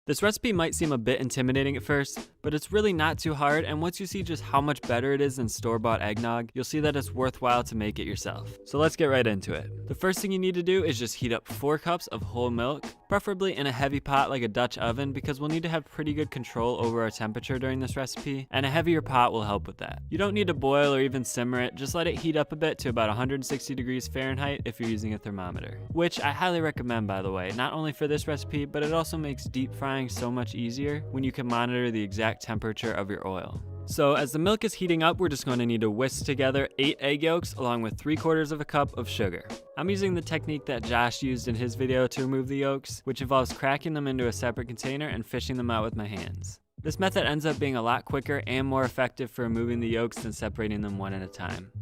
This recipe might seem a bit intimidating at first, but it's really not too hard, and once you see just how much better it is than store-bought eggnog, you'll see that it's worthwhile to make it yourself. So let's get right into it. The first thing you need to do is just heat up 4 cups of whole milk, preferably in a heavy pot like a Dutch oven, because we'll need to have pretty good control over our temperature during this recipe, and a heavier pot will help with that. You don't need to boil or even simmer it, just let it heat up a bit to about 160 degrees Fahrenheit if you're using a thermometer. Which I highly recommend, by the way, not only for this recipe, but it also makes deep frying so much easier when you can monitor the exact temperature of your oil. So as the milk is heating up, we're just going to need to whisk together 8 egg yolks along with 3/4 of a cup of sugar. I'm using the technique that Josh used in his video to remove the yolks, which involves cracking them into a separate container and fishing them out with my hands. This method ends up being a lot quicker and more effective for removing the yolks than separating them one at a time.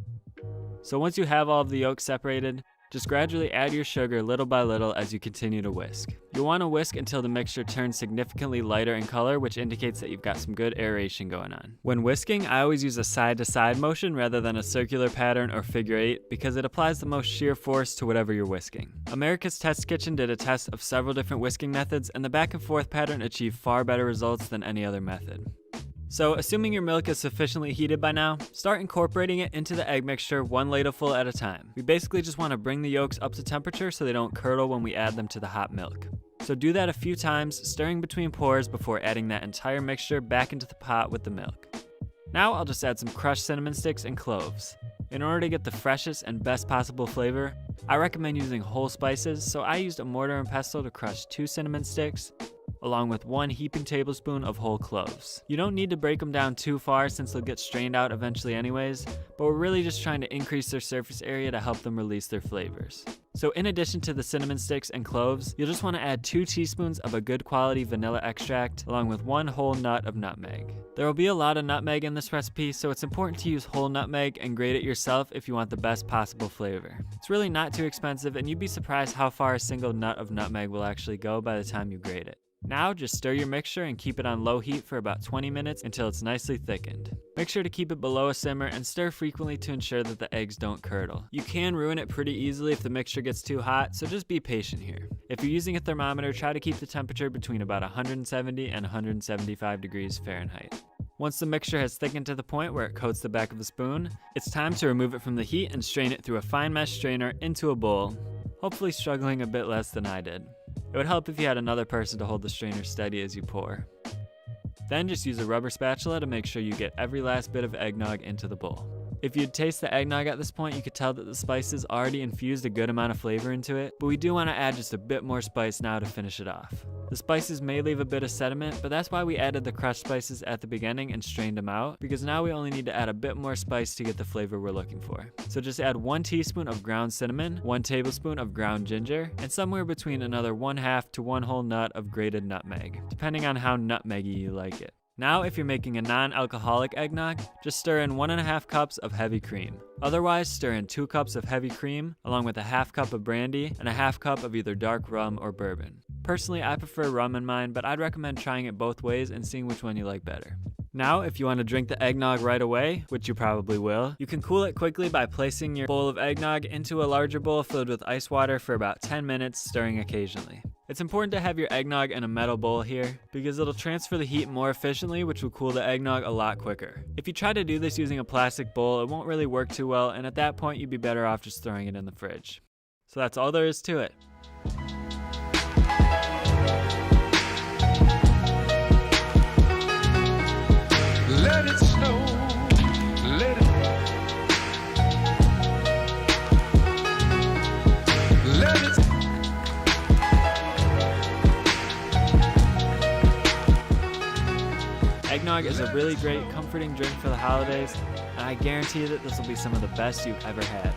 So once you have all of the yolks separated, just gradually add your sugar little by little as you continue to whisk. You'll want to whisk until the mixture turns significantly lighter in color, which indicates that you've got some good aeration going on. When whisking, I always use a side-to-side motion rather than a circular pattern or figure 8 because it applies the most shear force to whatever you're whisking. America's Test Kitchen did a test of several different whisking methods, and the back and forth pattern achieved far better results than any other method. So assuming your milk is sufficiently heated by now, start incorporating it into the egg mixture 1 ladleful at a time. We basically just want to bring the yolks up to temperature so they don't curdle when we add them to the hot milk. So do that a few times, stirring between pours before adding that entire mixture back into the pot with the milk. Now I'll just add some crushed cinnamon sticks and cloves. In order to get the freshest and best possible flavor, I recommend using whole spices, so I used a mortar and pestle to crush 2 cinnamon sticks, along with 1 heaping tablespoon of whole cloves. You don't need to break them down too far since they'll get strained out eventually anyways, but we're really just trying to increase their surface area to help them release their flavors. So in addition to the cinnamon sticks and cloves, you'll just want to add 2 teaspoons of a good quality vanilla extract, along with 1 whole nut of nutmeg. There will be a lot of nutmeg in this recipe, so it's important to use whole nutmeg and grate it yourself if you want the best possible flavor. It's really not too expensive, and you'd be surprised how far a single nut of nutmeg will actually go by the time you grate it. Now just stir your mixture and keep it on low heat for about 20 minutes until it's nicely thickened. Make sure to keep it below a simmer and stir frequently to ensure that the eggs don't curdle. You can ruin it pretty easily if the mixture gets too hot, so just be patient here. If you're using a thermometer, try to keep the temperature between about 170 and 175 degrees Fahrenheit. Once the mixture has thickened to the point where it coats the back of a spoon, it's time to remove it from the heat and strain it through a fine mesh strainer into a bowl, hopefully struggling a bit less than I did. It would help if you had another person to hold the strainer steady as you pour. Then just use a rubber spatula to make sure you get every last bit of eggnog into the bowl. If you'd taste the eggnog at this point, you could tell that the spices already infused a good amount of flavor into it, but we do want to add just a bit more spice now to finish it off. The spices may leave a bit of sediment, but that's why we added the crushed spices at the beginning and strained them out, because now we only need to add a bit more spice to get the flavor we're looking for. So just add 1 teaspoon of ground cinnamon, 1 tablespoon of ground ginger, and somewhere between another 1/2 to 1 whole nut of grated nutmeg, depending on how nutmeggy you like it. Now, if you're making a non-alcoholic eggnog, just stir in 1.5 cups of heavy cream. Otherwise, stir in 2 cups of heavy cream, along with a 1/2 cup of brandy and a 1/2 cup of either dark rum or bourbon. Personally, I prefer rum in mine, but I'd recommend trying it both ways and seeing which one you like better. Now, if you want to drink the eggnog right away, which you probably will, you can cool it quickly by placing your bowl of eggnog into a larger bowl filled with ice water for about 10 minutes, stirring occasionally. It's important to have your eggnog in a metal bowl here, because it'll transfer the heat more efficiently, which will cool the eggnog a lot quicker. If you try to do this using a plastic bowl, it won't really work too well, and at that point you'd be better off just throwing it in the fridge. So that's all there is to it. Let it snow, let it, let it. Eggnog is a really great, comforting drink for the holidays, and I guarantee that this will be some of the best you've ever had.